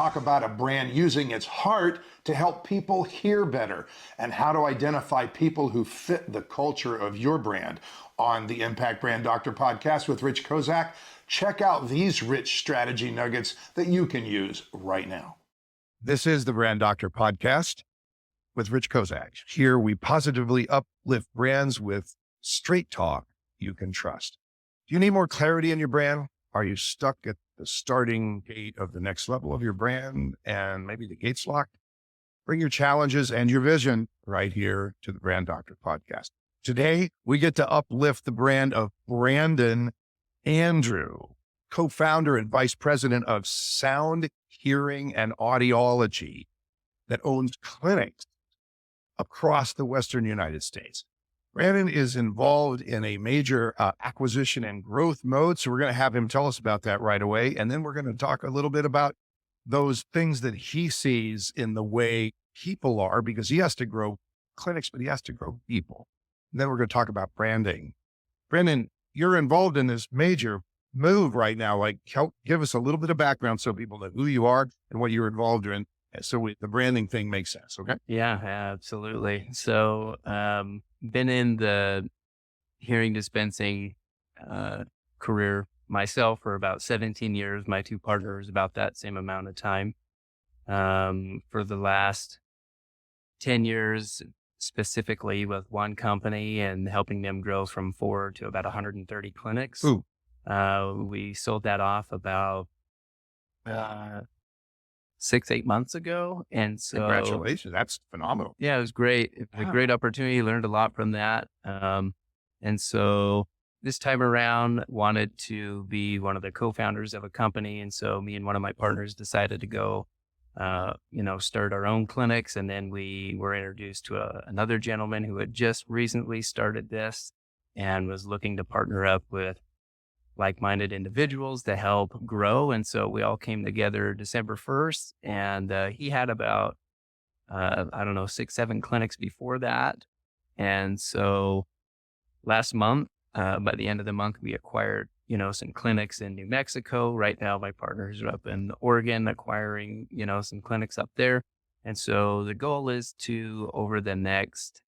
talk about a brand using its heart to help people hear better and how to identify people who fit the culture of your brand. On the Impact Brand Doctor podcast with Rich Kozak, check out these rich strategy nuggets that you can use right now. This is the Brand Doctor podcast with Rich Kozak. Here we positively uplift brands with straight talk you can trust. Do you need more clarity in your brand? Are you stuck at the starting gate of the next level of your brand and maybe the gate's locked? Bring your challenges and your vision right here to the Brand Doctor podcast. Today, we get to uplift the brand of Brandon Andrew, co-founder and vice president of Sound Hearing and Audiology that owns clinics across the Western United States. Brandon is involved in a major acquisition and growth mode. So we're going to have him tell us about that right away. And then we're going to talk a little bit about those things that he sees in the way people are, because he has to grow clinics, but he has to grow people. And then we're going to talk about branding. Brandon, you're involved in this major move right now. Like, give us a little bit of background so people know who you are and what you're involved in. So the branding thing makes sense. Okay. Yeah, absolutely. So, been in the hearing dispensing, career myself for about 17 years. My two partners, about that same amount of time. For the last 10 years, specifically with one company and helping them grow from 4 to about 130 clinics. Ooh. We sold that off about 6-8 months ago. And so Congratulations. That's phenomenal. yeah, it was great. It was a great opportunity. Learned a lot from that. And so this time around wanted to be one of the co-founders of a company. And so me and one of my partners decided to go, start our own clinics. And then we were introduced to another gentleman who had just recently started this and was looking to partner up with like-minded individuals to help grow. And so we all came together December 1st, and he had about, 6-7 clinics before that. And so last month, by the end of the month, we acquired, some clinics in New Mexico. Right now, my partners are up in Oregon acquiring, some clinics up there. And so the goal is to, over the next,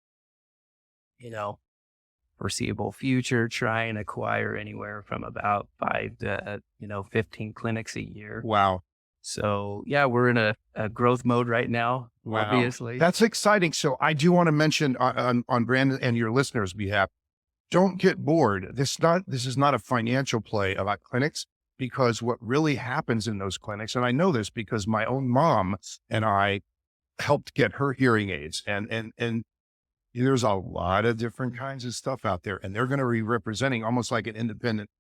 foreseeable future, try and acquire anywhere from about 5 to 15 clinics a year. Wow. So yeah, we're in a growth mode right now. Wow. Obviously, That's exciting. So I do want to mention on Brandon and your listeners' behalf, don't get bored. This is not a financial play about clinics, because what really happens in those clinics, and I know this because my own mom and I helped get her hearing aids, and there's a lot of different kinds of stuff out there, and they're going to be representing, almost like an independent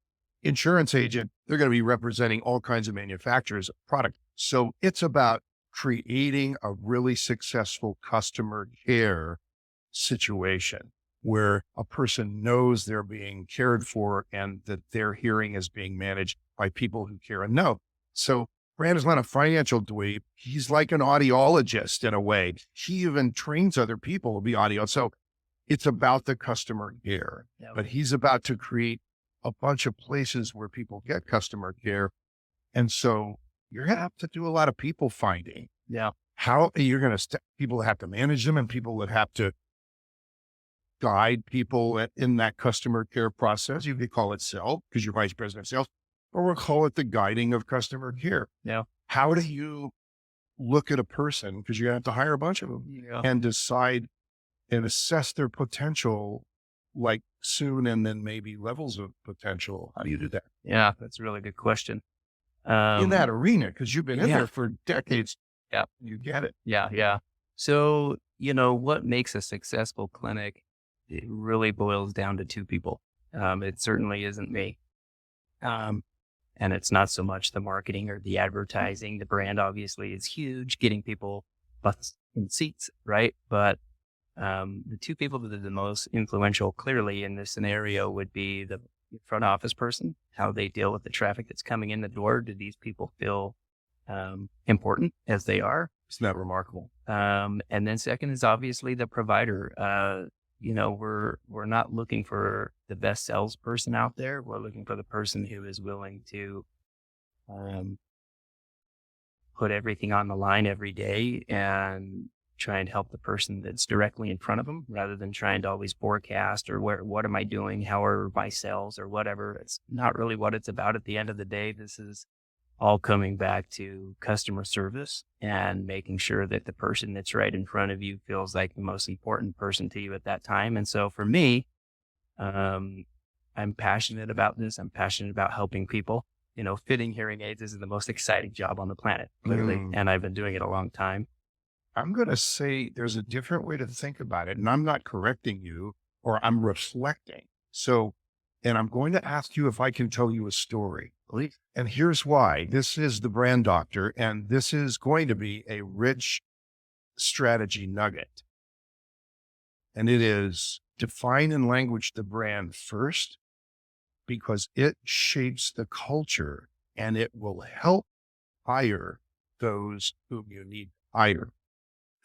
insurance agent. They're going to be representing all kinds of manufacturers of product. So it's about creating a really successful customer care situation where a person knows they're being cared for and that their hearing is being managed by people who care and know. So Brandon's not a financial dweeb. He's like an audiologist in a way. He even trains other people to be audio. So it's about the customer care, but he's about to create a bunch of places where people get customer care. And so you're going to have to do a lot of people finding. Yeah. How you're going to, people that have to manage them and people that have to guide people in that customer care process. You could call it sell because you're vice president of sales, or we'll call it the guiding of customer care. Yeah. How do you look at a person, because you're going to have to hire a bunch of them, and decide and assess their potential, like soon, and then maybe levels of potential? How do you do that? Yeah, that's a really good question. In that arena, because you've been in there for decades. Yeah. You get it. Yeah. So, what makes a successful clinic, it really boils down to two people. It certainly isn't me. And it's not so much the marketing or the advertising. The brand obviously is huge, getting people butts in seats, right? But the two people that are the most influential clearly in this scenario would be the front office person, how they deal with the traffic that's coming in the door. Do these people feel important as they are? Isn't that remarkable? And then second is obviously the provider. We're not looking for the best salesperson out there. We're looking for the person who is willing to put everything on the line every day and try and help the person that's directly in front of them rather than trying to always forecast or what am I doing? How are my sales or whatever? It's not really what it's about at the end of the day. This is all coming back to customer service and making sure that the person that's right in front of you feels like the most important person to you at that time. And so for me, I'm passionate about this. I'm passionate about helping people. Fitting hearing aids is the most exciting job on the planet, literally. And I've been doing it a long time. I'm going to say there's a different way to think about it, and I'm not correcting you, or I'm reflecting. So, and I'm going to ask you if I can tell you a story. Please. And here's why. This is the Brand Doctor, and this is going to be a rich strategy nugget. And it is define and language the brand first, because it shapes the culture and it will help hire those whom you need to hire.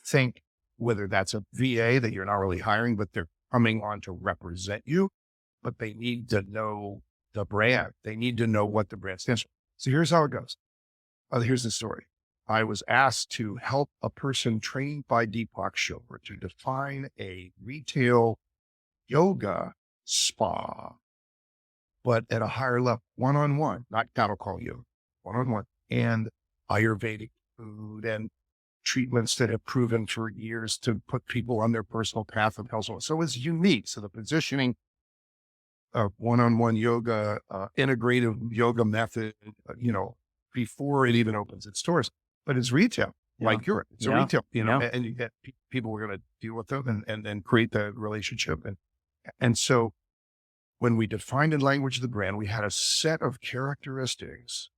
Think whether that's a VA that you're not really hiring, but they're coming on to represent you, but they need to know the brand. They need to know what the brand stands for. So here's how it goes. Here's the story. I was asked to help a person trained by Deepak Chopra to define a retail yoga spa, but at a higher level, one-on-one, not cattle call yoga, one-on-one, and Ayurvedic food and treatments that have proven for years to put people on their personal path of health. So it's unique. So the positioning of one-on-one yoga, integrative yoga method, before it even opens its doors, but it's retail, like Europe. It's a retail, and you get people who are going to deal with them and then create the relationship. And so when we defined in language the brand, we had a set of characteristics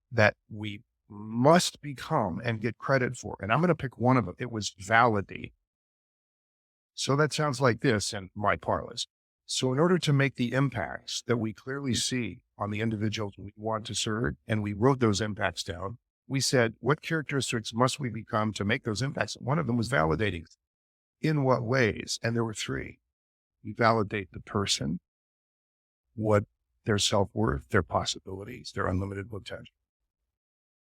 that we must become and get credit for. And I'm going to pick one of them. It was validate. So that sounds like this in my parlance. So in order to make the impacts that we clearly see on the individuals we want to serve, and we wrote those impacts down, we said, what characteristics must we become to make those impacts? One of them was validating. In what ways? And there were three. We validate the person, what their self-worth, their possibilities, their unlimited potential.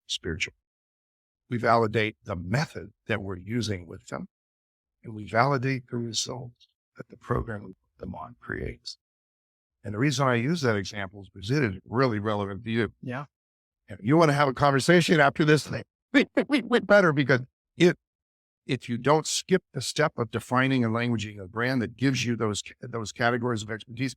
Spiritual. We validate the method that we're using with them, and we validate the results that the program we put them on creates. And the reason I use that example is because it is really relevant to you. Yeah. And you want to have a conversation after this thing, we better, because if you don't skip the step of defining and languaging a brand that gives you those categories of expertise,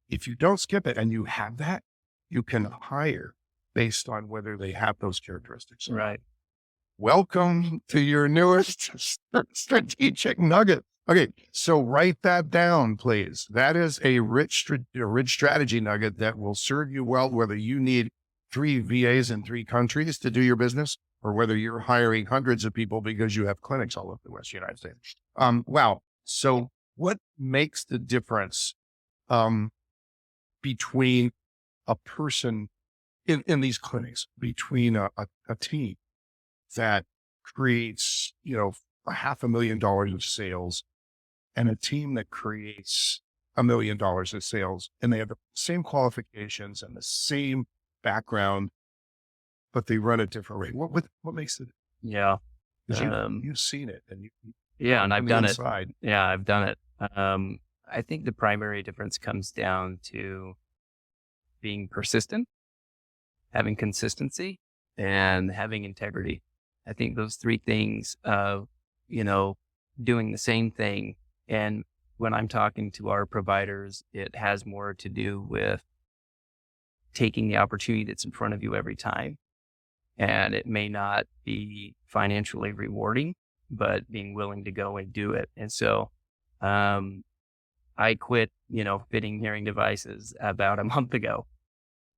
if you don't skip it and you have that, you can hire based on whether they have those characteristics. Right. Welcome to your newest strategic nugget. Okay, so write that down, please. That is a rich strategy nugget that will serve you well, whether you need 3 VAs in 3 countries to do your business, or whether you're hiring hundreds of people because you have clinics all over the West United States. Wow. So what makes the difference between a person in these clinics, between a team that creates, $500,000 of sales and a team that creates $1 million of sales, and they have the same qualifications and the same background, but they run at different rate? What makes it? Yeah. You've seen it, and and I've done it. Inside. Yeah, I've done it. I think the primary difference comes down to being persistent, having consistency, and having integrity. I think those 3 things of, doing the same thing. And when I'm talking to our providers, it has more to do with taking the opportunity that's in front of you every time. And it may not be financially rewarding, but being willing to go and do it. And so, I quit, fitting hearing devices about a month ago.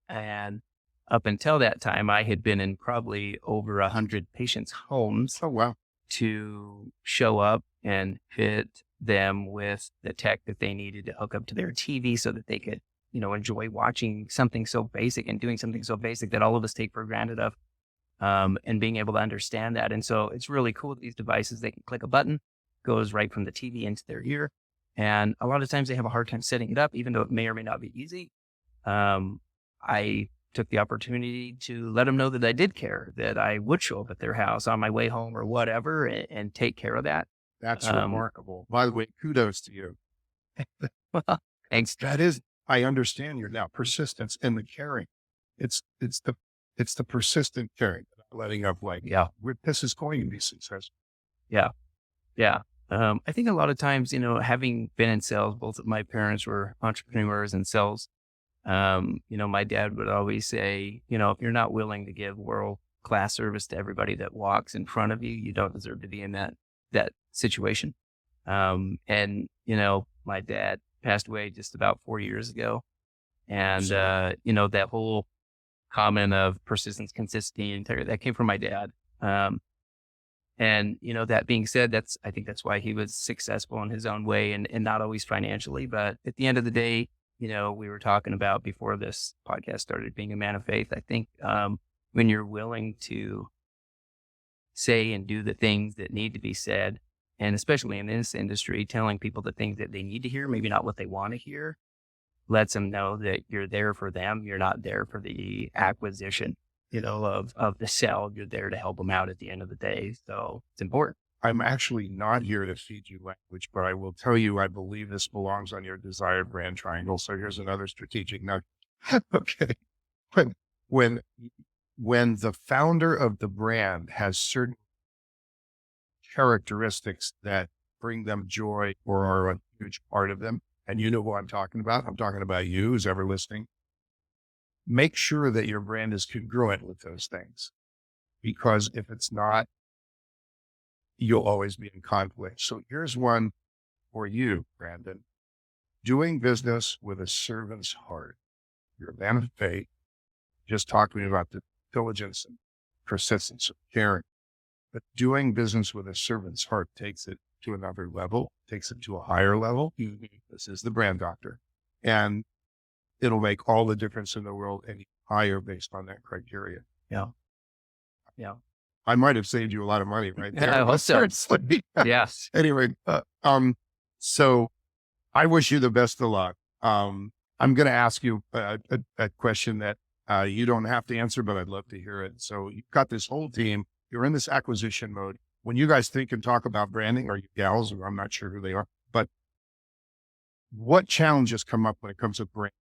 And up until that time, I had been in probably over 100 patients' homes. Oh, wow. To show up and fit them with the tech that they needed to hook up to their TV so that they could, enjoy watching something so basic and doing something so basic that all of us take for granted of, and being able to understand that. And so it's really cool that these devices, they can click a button, goes right from the TV into their ear. And a lot of times they have a hard time setting it up, even though it may or may not be easy. I took the opportunity to let them know that I did care, that I would show up at their house on my way home or whatever, and take care of that. That's remarkable. By the way, kudos to you. Well, thanks. That is, I understand your now persistence and the caring. It's the persistent caring, letting up like, Yeah. This is going to be successful. Yeah. I think a lot of times, having been in sales, both of my parents were entrepreneurs in sales. My dad would always say, if you're not willing to give world-class service to everybody that walks in front of you, you don't deserve to be in that situation. My dad passed away just about 4 years ago. And, that whole comment of persistence, consistency, and integrity, that came from my dad. That being said, I think that's why he was successful in his own way and not always financially. But at the end of the day, we were talking about before this podcast started, being a man of faith. I think when you're willing to say and do the things that need to be said, and especially in this industry, telling people the things that they need to hear, maybe not what they want to hear, lets them know that you're there for them. You're not there for the acquisition, of the sell. You're there to help them out at the end of the day. So it's important. I'm actually not here to feed you language, but I will tell you, I believe this belongs on your desired brand triangle. So here's another strategic nugget. Okay. When the founder of the brand has certain characteristics that bring them joy or are a huge part of them, and you know who I'm talking about you, who's ever listening, make sure that your brand is congruent with those things, because if it's not, you'll always be in conflict. So here's one for you, Brandon. Doing business with a servant's heart. You're a man of faith. Just talk to me about the diligence and persistence of caring. But doing business with a servant's heart takes it to another level, takes it to a higher level. This is the brand doctor. And it'll make all the difference in the world and higher based on that criteria. Yeah. I might have saved you a lot of money right there. I hope so. Seriously. Yes. Anyway, so I wish you the best of luck. I'm going to ask you a question that you don't have to answer, but I'd love to hear it. So you've got this whole team. You're in this acquisition mode. When you guys think and talk about branding, or you gals, or I'm not sure who they are, but what challenges come up when it comes to brand?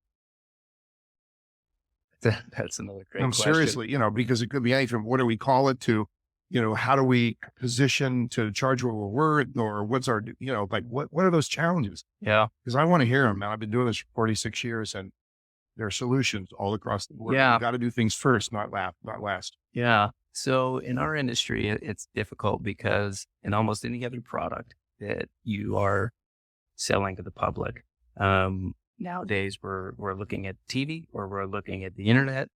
That's another great question. Seriously, because it could be anything from what do we call it to, how do we position to charge what we're worth, or what's our, what are those challenges? Yeah. Because I want to hear them, man. I've been doing this for 46 years and there are solutions all across the board. Yeah. You got to do things first, not last. Yeah. So in our industry, it's difficult because in almost any other product that you are selling to the public, nowadays we're looking at TV or we're looking at the internet.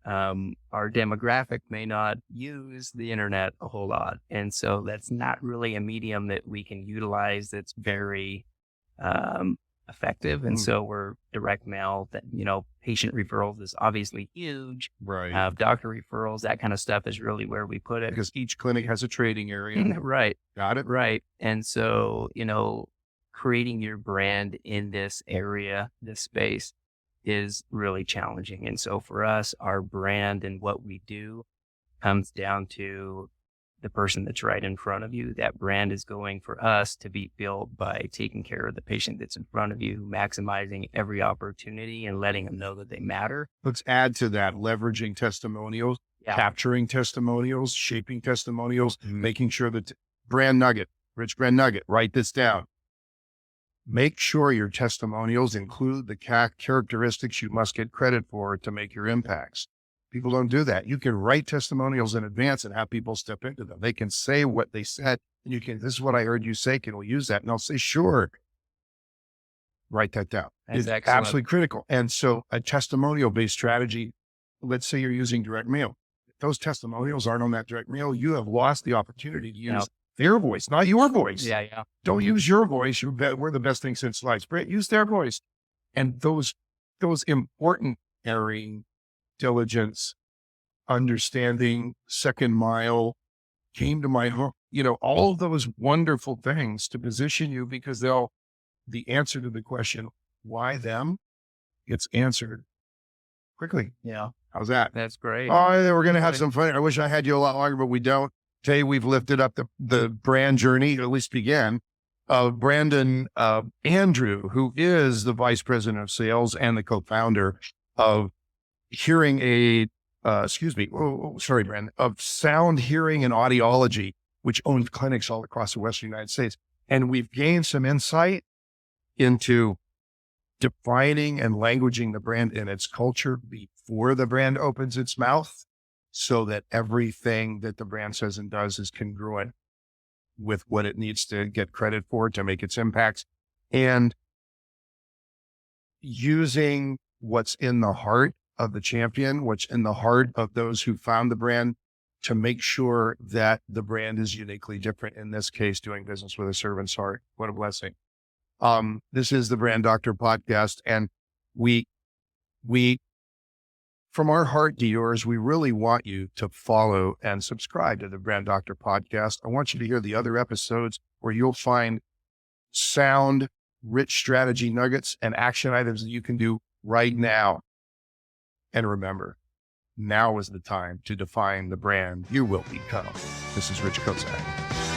Our demographic may not use the internet a whole lot. And so that's not really a medium that we can utilize that's very effective. And so we're direct mail, that, patient referrals is obviously huge. Right. Doctor referrals, that kind of stuff is really where we put it. Because each clinic has a trading area. Right. Got it? Right. And so, creating your brand in this area, this space, is really challenging. And so for us, our brand and what we do comes down to the person that's right in front of you. That brand is going for us to be built by taking care of the patient that's in front of you, maximizing every opportunity and letting them know that they matter. Let's add to that, leveraging testimonials, capturing testimonials, shaping testimonials, making sure that brand nugget, Rich brand nugget, write this down. Make sure your testimonials include the characteristics you must get credit for to make your impacts. People don't do that. You can write testimonials in advance and have people step into them. They can say what they said, and this is what I heard you say. Can we use that? And I'll say, sure. Write that down. It's absolutely critical. And so a testimonial-based strategy, let's say you're using direct mail. If those testimonials aren't on that direct mail, you have lost the opportunity to use their voice, not your voice. Yeah. Don't use your voice. We're the best thing since sliced bread. Use their voice. And those important caring, diligence, understanding, second mile, came to my home, all of those wonderful things to position you, because the answer to the question, why them? It's answered quickly. Yeah, How's that? that's great. Oh, we're going to have some fun. I wish I had you a lot longer, but we don't. Today, we've lifted up the brand journey, at least began, of Brandon Andrew, who is the vice president of sales and the co-founder of hearing aid, Brandon, of Sound Hearing and Audiology, which owns clinics all across the Western United States. And we've gained some insight into defining and languaging the brand and its culture before the brand opens its mouth, so that everything that the brand says and does is congruent with what it needs to get credit for to make its impacts, and using what's in the heart of the champion, what's in the heart of those who found the brand, to make sure that the brand is uniquely different. In this case, doing business with a servant's heart. What a blessing. This is the Brand Doctor podcast, and we, from our heart to yours, we really want you to follow and subscribe to the Brand Doctor podcast. I want you to hear the other episodes where you'll find sound, rich strategy nuggets and action items that you can do right now. And remember, now is the time to define the brand you will become. This is Rich Kozak.